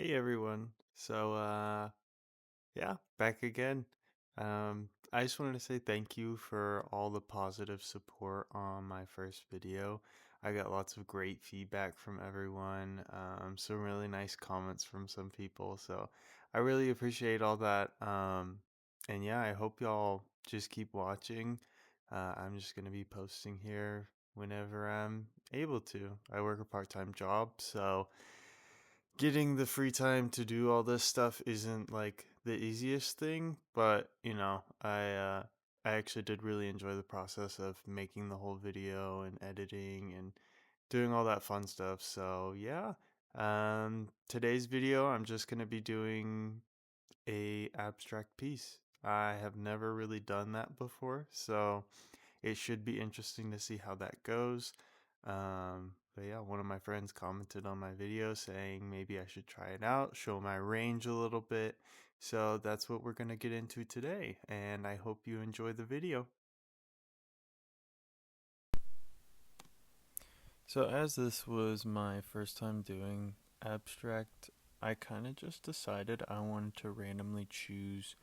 Hey everyone. Yeah, back again. I just wanted to say thank you for all the positive support on my first video. I got lots of great feedback from everyone, some really nice comments from some people. So I really appreciate all that. And yeah, I hope y'all just keep watching. I'm just gonna be posting here whenever I'm able to. I work a part-time job, so getting the free time to do all this stuff isn't like the easiest thing, but I actually did really enjoy the process of making the whole video and editing and doing all that fun stuff. So, yeah. Today's video I'm just going to be doing a abstract piece. I have never really done that before, so it should be interesting to see how that goes. But yeah, one of my friends commented on my video saying maybe I should try it out, show my range a little bit. So that's what we're going to get into today, and I hope you enjoy the video. So as this was my first time doing abstract, I kind of just decided I wanted to randomly choose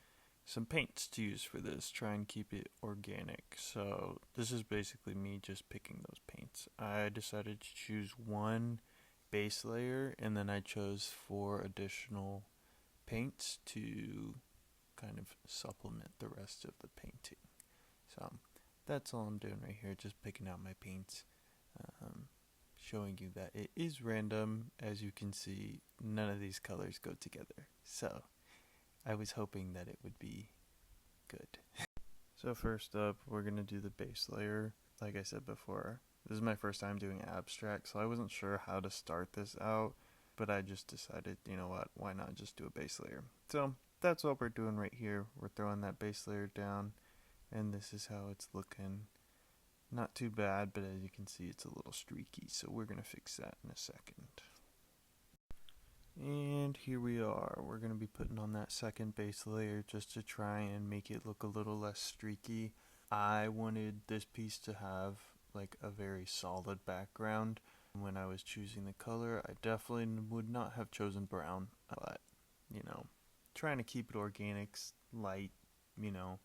some paints to use for this, try and keep it organic. So this is basically me just picking those paints. I decided to choose one base layer and then I chose 4 additional paints to kind of supplement the rest of the painting. So that's all I'm doing right here, just picking out my paints. Um, Showing you that it is random. As you can see, none of these colors go together. So I was hoping that it would be good. So first up, we're going to do the base layer. Like I said before, this is my first time doing abstract, so I wasn't sure how to start this out, but I just decided, you know what, why not just do a base layer? So that's what we're doing right here. We're throwing that base layer down, and this is how it's looking. Not too bad, but as you can see, it's a little streaky, so we're going to fix that in a second. And here we are. We're going to be putting on that second base layer just to try and make it look a little less streaky. I wanted this piece to have like a very solid background. When I was choosing the color, I definitely would not have chosen brown, but you know, trying to keep it organic, light, you know,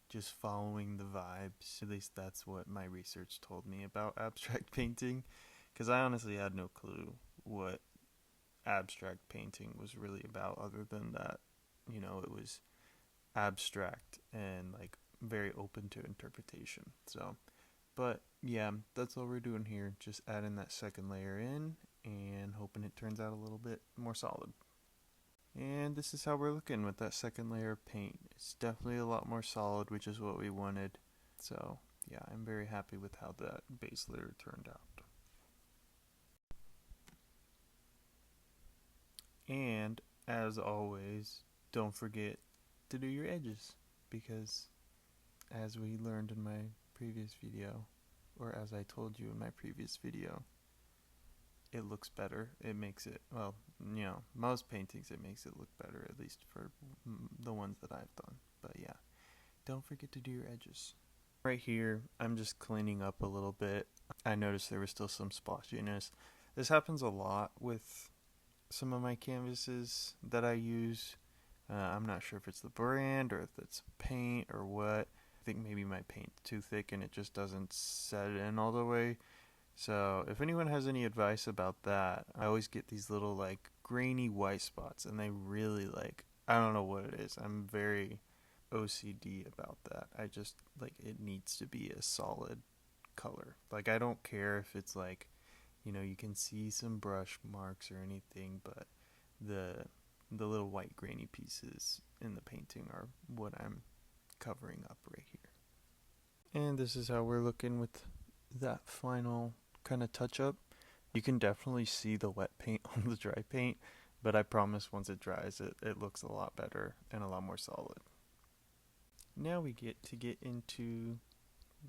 just following the vibes. At least that's what my research told me about abstract painting, because I honestly had no clue what abstract painting was really about other than that, you know, it was abstract and like very open to interpretation. So, but yeah, that's all we're doing here. Just adding that second layer in and hoping it turns out a little bit more solid. And this is how we're looking with that second layer of paint. It's definitely a lot more solid, which is what we wanted. So yeah, I'm very happy with how that base layer turned out. And as always, don't forget to do your edges, because as we learned in my previous video, or as I told you in my previous video, it looks better. It makes it, well, you know, most paintings it makes it look better, at least for the ones that I've done. But yeah, don't forget to do your edges. Right here, I'm just cleaning up a little bit. I noticed there was still some splotchiness. This happens a lot with some of my canvases that I use. I'm not sure if it's the brand or if it's paint or what. I think maybe my paint's too thick and it just doesn't set in all the way. So if anyone has any advice about that, I always get these little like grainy white spots and they really like, I don't know what it is. I'm very OCD about that. I just like it needs to be a solid color. Like I don't care if it's like, you know, you can see some brush marks or anything, but the the little white grainy pieces in the painting are what I'm covering up right here. And this is how we're looking with that final kind of touch up. You can definitely see the wet paint on the dry paint, but I promise once it dries, it looks a lot better and a lot more solid. Now we get into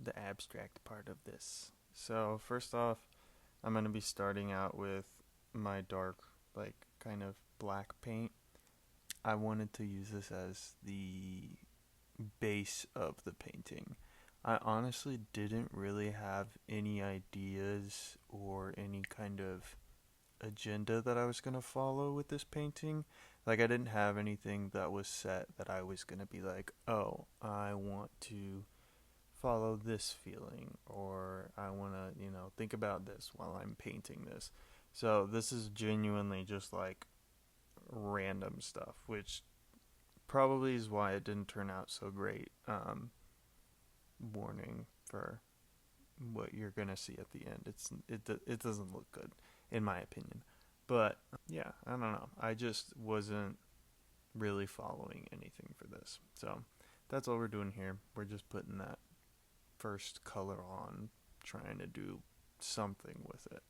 the abstract part of this. So first off, I'm going to be starting out with my dark, like kind of black paint. I wanted to use this as the base of the painting. I honestly didn't really have any ideas or any kind of agenda that I was going to follow with this painting. Like, I didn't have anything that was set that I was going to be like, oh, I want to follow this feeling, or I want to, think about this while I'm painting this. So this is genuinely just like random stuff, which probably is why it didn't turn out so great. Warning for what you're gonna see at the end. It doesn't look good, in my opinion. But yeah, I don't know. I just wasn't really following anything for this. So that's all we're doing here. We're just putting that first color on, trying to do something with it.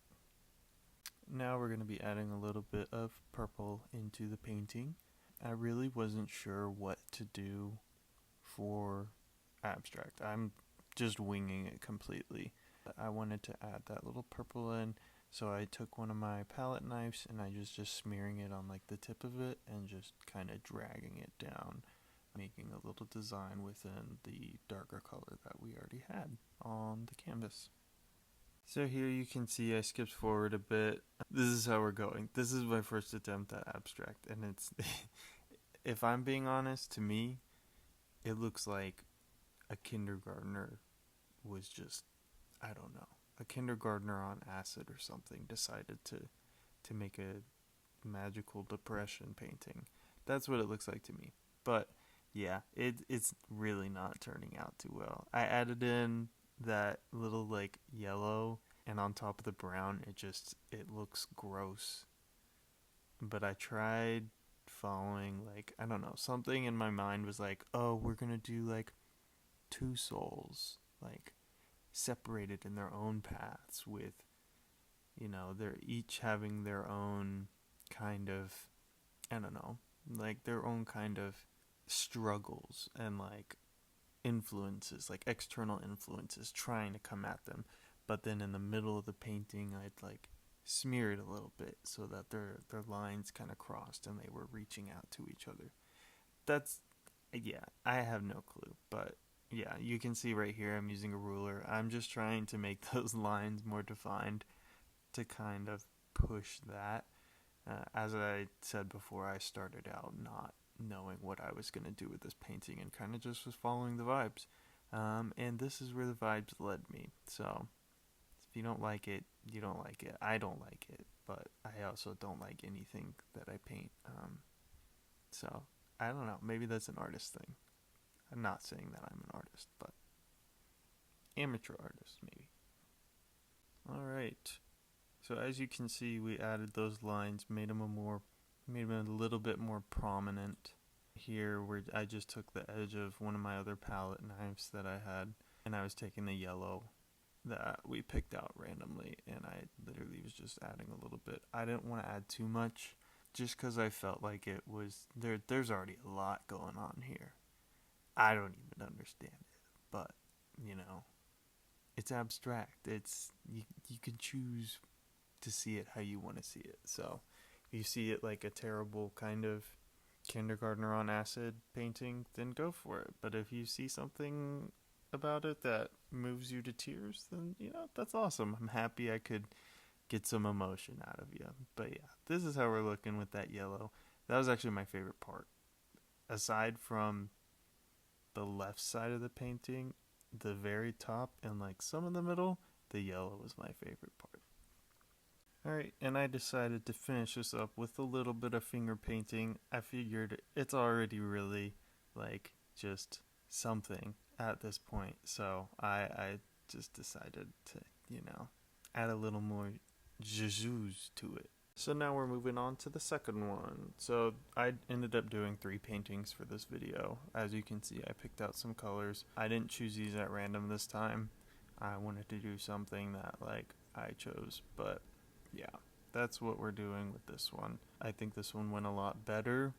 Now we're going to be adding a little bit of purple into the painting. I really wasn't sure what to do for abstract. I'm just winging it completely. I wanted to add that little purple in, so I took one of my palette knives and I was just smearing it on like the tip of it and just kind of dragging it down, making a little design within the darker color that we already had on the canvas. So here you can see I skipped forward a bit. This is how we're going. This is my first attempt at abstract, and it's, if I'm being honest, to me, it looks like a kindergartner was just, I don't know, a kindergartner on acid or something decided to make a magical depression painting. That's what it looks like to me. But yeah, it's really not turning out too well. I added in that little like yellow, and on top of the brown it looks gross. But I tried following, like, I don't know, something in my mind was like, oh, we're gonna do like two souls, like separated in their own paths with, they're each having their own kind of, I don't know, like their own kind of struggles and like influences, like external influences trying to come at them. But then in the middle of the painting, I'd like smear it a little bit so that their lines kind of crossed and they were reaching out to each other. That's, yeah, I have no clue, but yeah, you can see right here I'm using a ruler. I'm just trying to make those lines more defined to kind of push that. As I said before, I started out not knowing what I was going to do with this painting and kind of just was following the vibes. And this is where the vibes led me. So if you don't like it, you don't like it. I don't like it, but I also don't like anything that I paint. So I don't know. Maybe that's an artist thing. I'm not saying that I'm an artist, but amateur artist, maybe. Alright. So as you can see, we added those lines, made them a little bit more prominent. Here, where I just took the edge of one of my other palette knives that I had, and I was taking the yellow that we picked out randomly, and I literally was just adding a little bit. I didn't want to add too much, just because I felt like it was, there's already a lot going on here. I don't even understand it, but, it's abstract. It's, you can choose to see it how you want to see it. So if you see it like a terrible kind of kindergartner on acid painting, then go for it. But if you see something about it that moves you to tears, then that's awesome. I'm happy I could get some emotion out of you. But yeah, this is how we're looking with that yellow. That was actually my favorite part. Aside from the left side of the painting, the very top and like some in the middle, the yellow was my favorite part. Alright, and I decided to finish this up with a little bit of finger painting. I figured it's already really, like, just something at this point. So I just decided to, add a little more zhuzh to it. So now we're moving on to the second one. So I ended up doing 3 paintings for this video. As you can see, I picked out some colors. I didn't choose these at random this time. I wanted to do something that, like, I chose, but yeah, that's what we're doing with this one. I think this one went a lot better,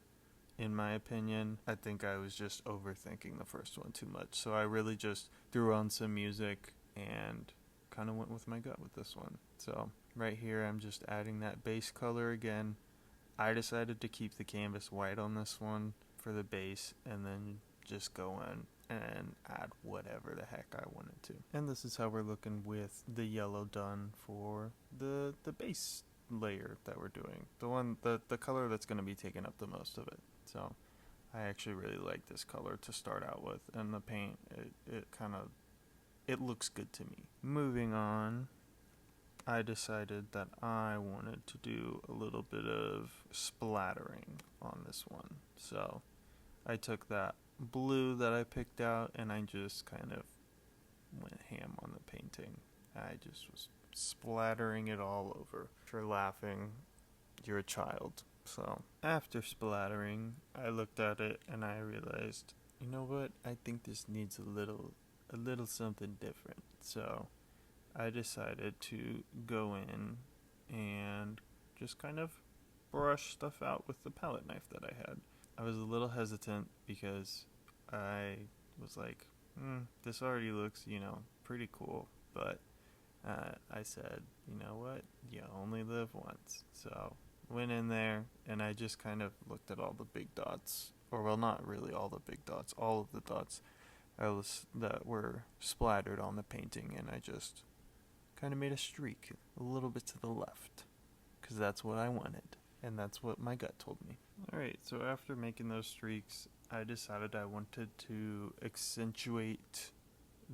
in my opinion. I think I was just overthinking the first one too much. So I really just threw on some music and kind of went with my gut with this one. So right here, I'm just adding that base color again. I decided to keep the canvas white on this one for the base, and then just go in and add whatever the heck I wanted to. And this is how we're looking with the yellow done for the base. layer that we're doing. The color that's going to be taking up the most of it. So I actually really like this color to start out with, and the paint, it looks good to me. Moving on, I decided that I wanted to do a little bit of splattering on this one. So I took that blue that I picked out and I just kind of went ham on the painting. I just was splattering it all over. If you're laughing, you're a child. So after splattering, I looked at it and I realized, you know what? I think this needs a little something different. So I decided to go in and just kind of brush stuff out with the palette knife that I had. I was a little hesitant because I was like, this already looks, pretty cool. But I said, you know what? You only live once. So went in there and I just kind of looked at all the big dots. Or, well, not really all the big dots. All of the dots that were splattered on the painting. And I just kind of made a streak a little bit to the left. Because that's what I wanted. And that's what my gut told me. Alright, so after making those streaks, I decided I wanted to accentuate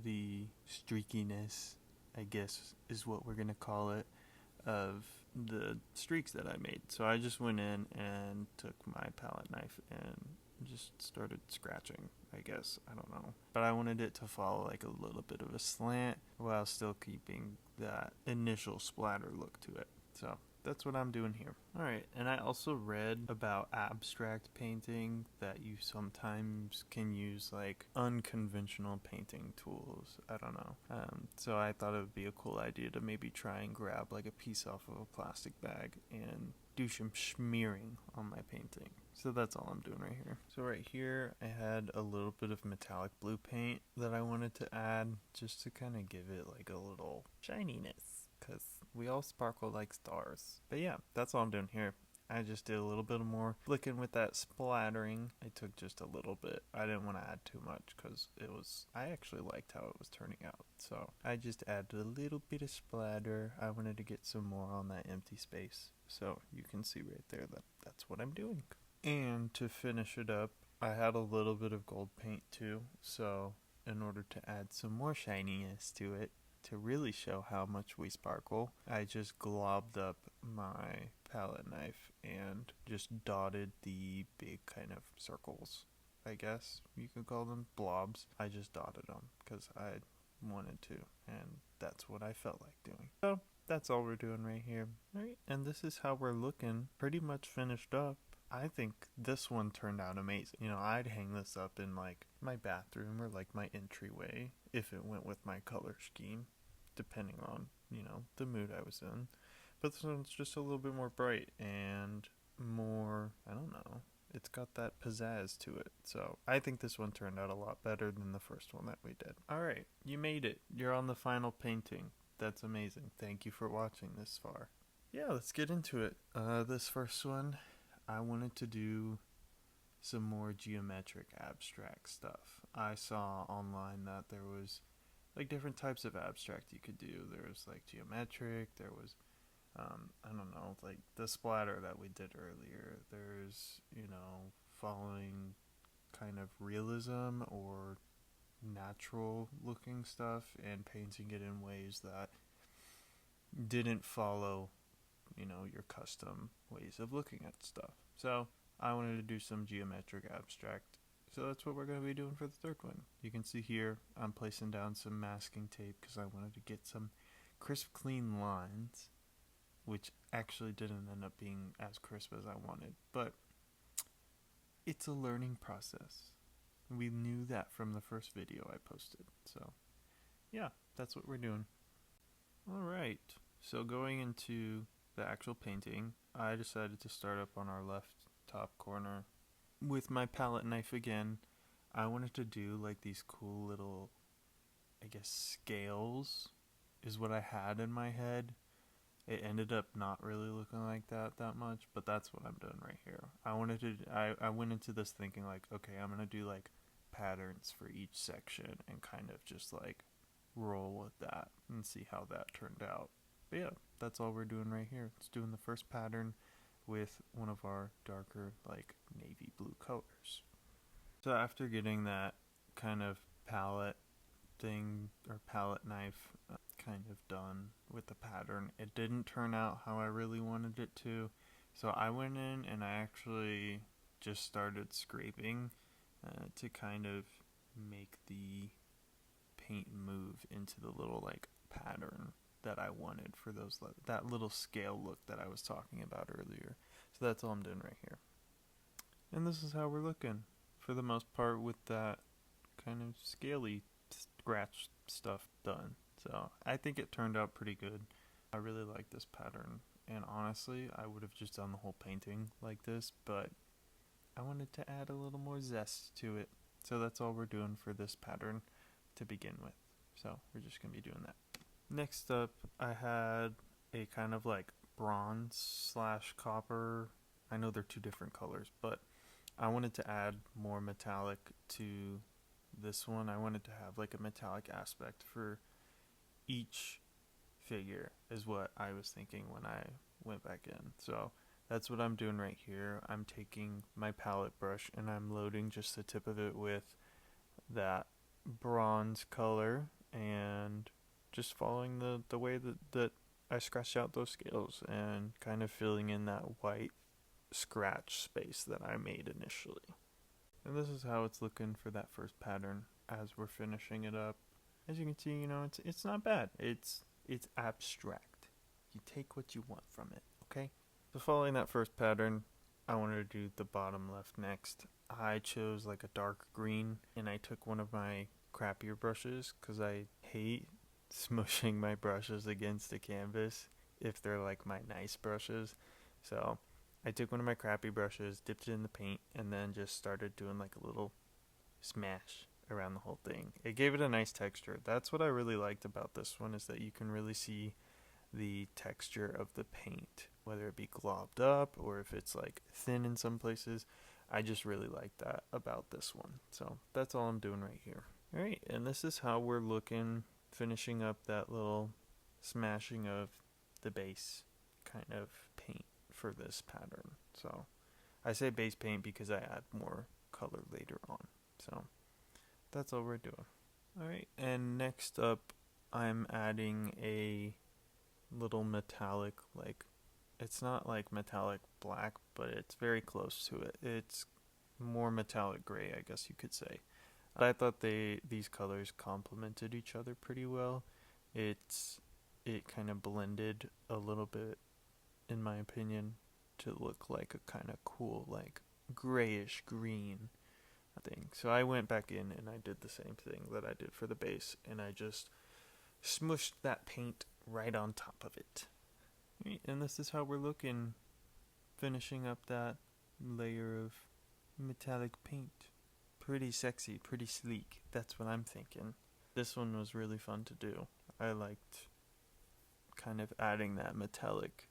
the streakiness, I guess is what we're going to call it, of the streaks that I made. So I just went in and took my palette knife and just started scratching, I guess. I don't know. But I wanted it to follow like a little bit of a slant while still keeping that initial splatter look to it. So that's what I'm doing here. Alright, and I also read about abstract painting, that you sometimes can use like unconventional painting tools. I don't know. So I thought it would be a cool idea to maybe try and grab like a piece off of a plastic bag and do some smearing on my painting. So that's all I'm doing right here. So right here I had a little bit of metallic blue paint that I wanted to add just to kind of give it like a little shininess, because we all sparkle like stars. But yeah, that's all I'm doing here. I just did a little bit more flicking with that splattering. I took just a little bit. I didn't want to add too much because I actually liked how it was turning out. So I just added a little bit of splatter. I wanted to get some more on that empty space. So you can see right there that that's what I'm doing. And to finish it up, I had a little bit of gold paint too. So in order to add some more shininess to it, to really show how much we sparkle, I just globbed up my palette knife and just dotted the big kind of circles, I guess you could call them, blobs. I just dotted them because I wanted to, and that's what I felt like doing. So that's all we're doing right here. Alright, and this is how we're looking, pretty much finished up. I think this one turned out amazing. I'd hang this up in like my bathroom or like my entryway if it went with my color scheme, depending on, the mood I was in. But this one's just a little bit more bright and more, I don't know, it's got that pizzazz to it. So I think this one turned out a lot better than the first one that we did. Alright, you made it. You're on the final painting. That's amazing. Thank you for watching this far. Yeah, let's get into it. This first one, I wanted to do some more geometric abstract stuff. I saw online that there was like different types of abstract you could do. There was like geometric, there was I don't know, like the splatter that we did earlier. There's, following kind of realism or natural looking stuff and painting it in ways that didn't follow, your custom ways of looking at stuff. So I wanted to do some geometric abstract. So that's what we're going to be doing for the third one. You can see here I'm placing down some masking tape because I wanted to get some crisp, clean lines, which actually didn't end up being as crisp as I wanted. But it's a learning process. We knew that from the first video I posted. So yeah, that's what we're doing. Alright, so going into the actual painting, I decided to start up on our left top corner with my palette knife again. I wanted to do like these cool little, I guess, scales is what I had in my head. It ended up not really looking like that much, but that's what I'm doing right here. I went into this thinking like, okay, I'm gonna do like patterns for each section and kind of just like roll with that and see how that turned out. But yeah, that's all we're doing right here. It's doing the first pattern with one of our darker, like navy blue colors. So after getting that kind of palette thing or palette knife kind of done with the pattern, it didn't turn out how I really wanted it to. So I went in and I actually just started scraping to kind of make the paint move into the little like pattern that I wanted for those that little scale look that I was talking about earlier. So that's all I'm doing right here. And this is how we're looking for the most part with that kind of scaly scratch stuff done. So I think it turned out pretty good. I really like this pattern, and honestly I would have just done the whole painting like this, but I wanted to add a little more zest to it. So that's all we're doing for this pattern to begin with. So we're just going to be doing that. Next up, I had a kind of like bronze / copper. I know they're two different colors, but I wanted to add more metallic to this one. I wanted to have like a metallic aspect for each figure is what I was thinking when I went back in. So that's what I'm doing right here. I'm taking my palette brush and I'm loading just the tip of it with that bronze color and just following the way that I scratched out those scales and kind of filling in that white scratch space that I made initially. And this is how it's looking for that first pattern as we're finishing it up. As you can see, you know, it's not bad. It's abstract. You take what you want from it, okay? So following that first pattern, I wanted to do the bottom left next. I chose like a dark green, and I took one of my crappier brushes because I hate smushing my brushes against the canvas if they're like my nice brushes. So I took one of my crappy brushes, dipped it in the paint, and then just started doing like a little smash around the whole thing. It gave it a nice texture. That's what I really liked about this one, is that you can really see the texture of the paint, whether it be globbed up or if it's like thin in some places. I just really like that about this one. So that's all I'm doing right here. Alright, and this is how we're looking, finishing up that little smashing of the base kind of paint for this pattern. So I say base paint because I add more color later on. So that's all we're doing. Alright, and next up I'm adding a little metallic, like, it's not like metallic black, but it's very close to it. It's more metallic gray, I guess you could say. I thought these colors complemented each other pretty well. It kind of blended a little bit, in my opinion, to look like a kind of cool, like grayish green thing. So I went back in and I did the same thing that I did for the base, and I just smushed that paint right on top of it. And this is how we're looking, finishing up that layer of metallic paint. Pretty sexy, pretty sleek. That's what I'm thinking. This one was really fun to do. I liked kind of adding that metallic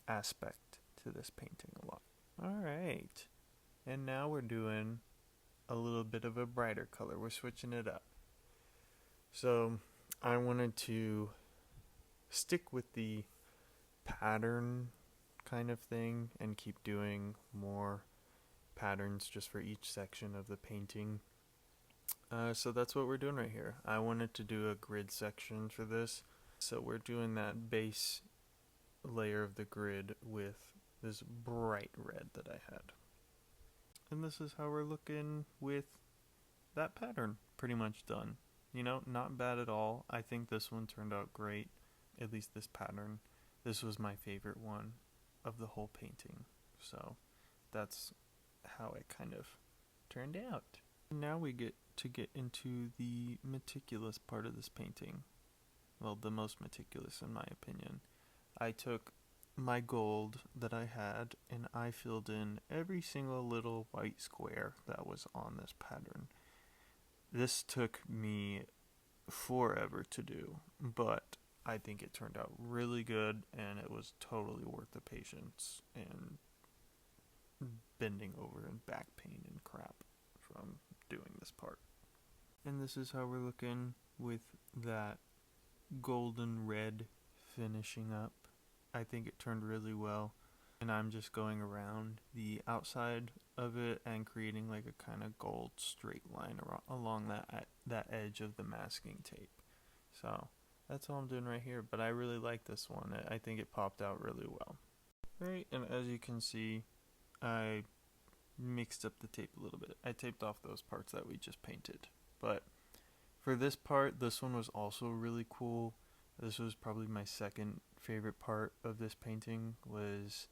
aspect to this painting a lot. Alright, and now we're doing a little bit of a brighter color. We're switching it up. So I wanted to stick with the pattern kind of thing and keep doing more patterns just for each section of the painting. So that's what we're doing right here. I wanted to do a grid section for this. So we're doing that base layer of the grid with this bright red that I had. And this is how we're looking with that pattern pretty much done. You know, not bad at all. I think this one turned out great, at least this pattern. This was my favorite one of the whole painting. So that's how it kind of turned out. Now we get into the meticulous part of this painting. Well, the most meticulous in my opinion. I took my gold that I had and I filled in every single little white square that was on this pattern. This took me forever to do, but I think it turned out really good, and it was totally worth the patience and bending over and back pain and crap from doing this part. And this is how we're looking with that golden red finishing up. I think it turned really well. And I'm just going around the outside of it and creating like a kind of gold straight line along that edge of the masking tape. So that's all I'm doing right here, but I really like this one. I think it popped out really well. Right, and as you can see, I mixed up the tape a little bit. I taped off those parts that we just painted. But for this part, this one was also really cool. This was probably my second favorite part of this painting. Was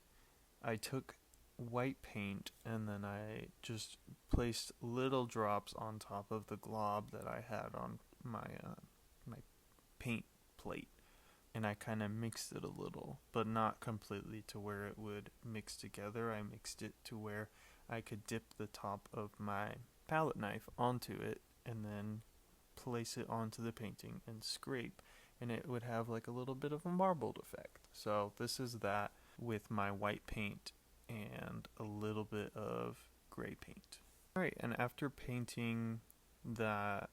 I took white paint and then I just placed little drops on top of the glob that I had on my my paint plate, and I kind of mixed it a little, but not completely to where it would mix together. I mixed it to where I could dip the top of my palette knife onto it and then place it onto the painting and scrape, and it would have like a little bit of a marbled effect. So this is that with my white paint and a little bit of gray paint. Alright, and after painting that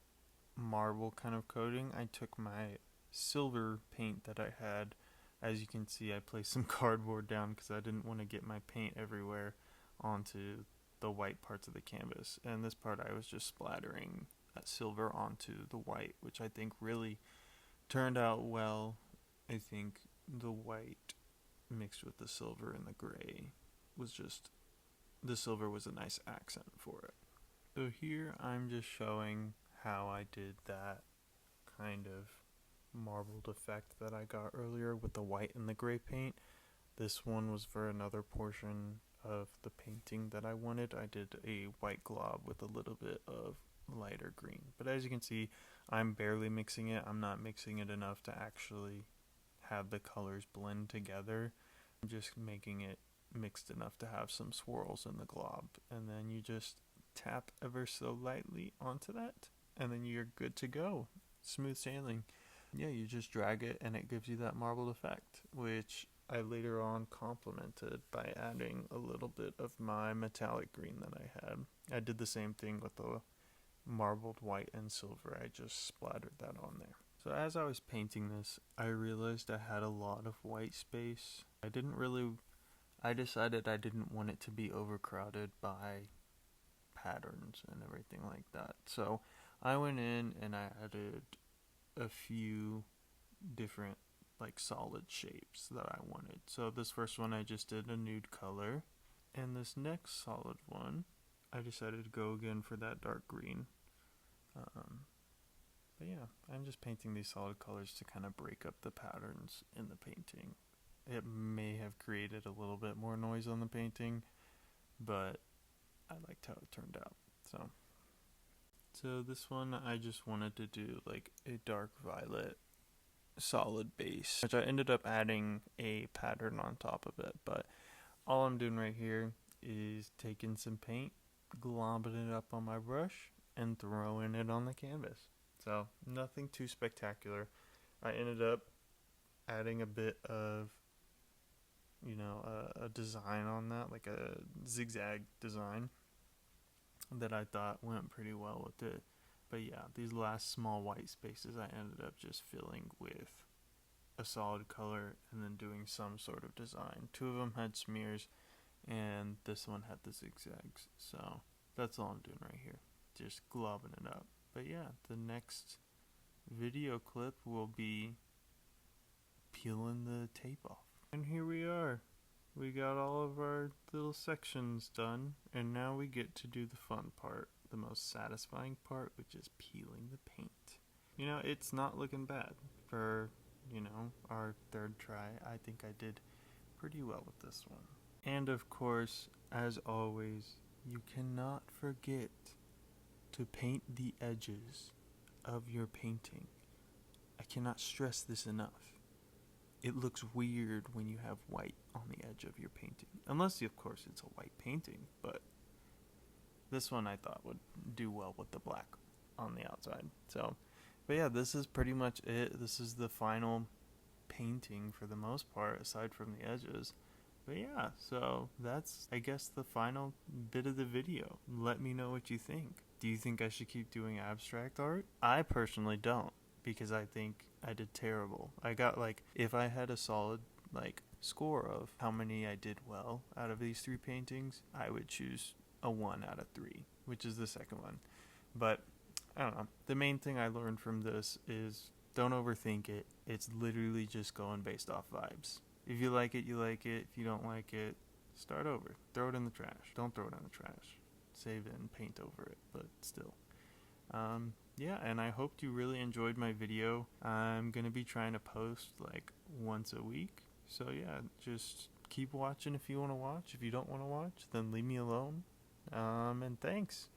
marble kind of coating, I took my silver paint that I had. As you can see, I placed some cardboard down because I didn't want to get my paint everywhere onto the white parts of the canvas. And this part I was just splattering that silver onto the white, which I think really turned out well. I think the white mixed with the silver and the gray was just, the silver was a nice accent for it. So here I'm just showing how I did that kind of marbled effect that I got earlier with the white and the gray paint. This one was for another portion of the painting that I wanted. I did a white glob with a little bit of lighter green, but as you can see, I'm barely mixing it. I'm not mixing it enough to actually have the colors blend together. I'm just making it mixed enough to have some swirls in the glob, and then you just tap ever so lightly onto that, and then you're good to go. Smooth sailing. Yeah, you just drag it and it gives you that marbled effect, which I later on complemented by adding a little bit of my metallic green that I had. I did the same thing with the marbled white and silver. I just splattered that on there. So as I was painting this, I realized I had a lot of white space. I decided I didn't want it to be overcrowded by patterns and everything like that. So I went in and I added a few different like solid shapes that I wanted. So this first one I just did a nude color, and this next solid one I decided to go again for that dark green. But yeah, I'm just painting these solid colors to kind of break up the patterns in the painting. It may have created a little bit more noise on the painting, but I liked how it turned out. So this one I just wanted to do like a dark violet solid base, which I ended up adding a pattern on top of it. But all I'm doing right here is taking some paint, globbing it up on my brush, and throwing it on the canvas. So nothing too spectacular. I ended up adding a bit of, a design on that, like a zigzag design that I thought went pretty well with it. But yeah, these last small white spaces I ended up just filling with a solid color and then doing some sort of design. Two of them had smears and this one had the zigzags. So that's all I'm doing right here, just globbing it up. But yeah, the next video clip will be peeling the tape off. And here we are. We got all of our little sections done, and now we get to do the fun part, the most satisfying part, which is peeling the paint. It's not looking bad for, our third try. I think I did pretty well with this one. And of course, as always, you cannot forget to paint the edges of your painting. I cannot stress this enough. It looks weird when you have white on the edge of your painting. Unless, of course, it's a white painting. But this one I thought would do well with the black on the outside. But yeah, this is pretty much it. This is the final painting for the most part, aside from the edges. But yeah, so that's, I guess, the final bit of the video. Let me know what you think. Do you think I should keep doing abstract art? I personally don't, because I think I did terrible. I got if I had a solid like score of how many I did well out of these 3 paintings, I would choose a 1 out of 3, which is the second one. But I don't know. The main thing I learned from this is don't overthink it. It's literally just going based off vibes. If you like it, you like it. If you don't like it, start over. Throw it in the trash. Don't throw it in the trash. Save it and paint over it, but still. Yeah, and I hope you really enjoyed my video. I'm going to be trying to post like once a week. So yeah, just keep watching if you want to watch. If you don't want to watch, then leave me alone. And thanks.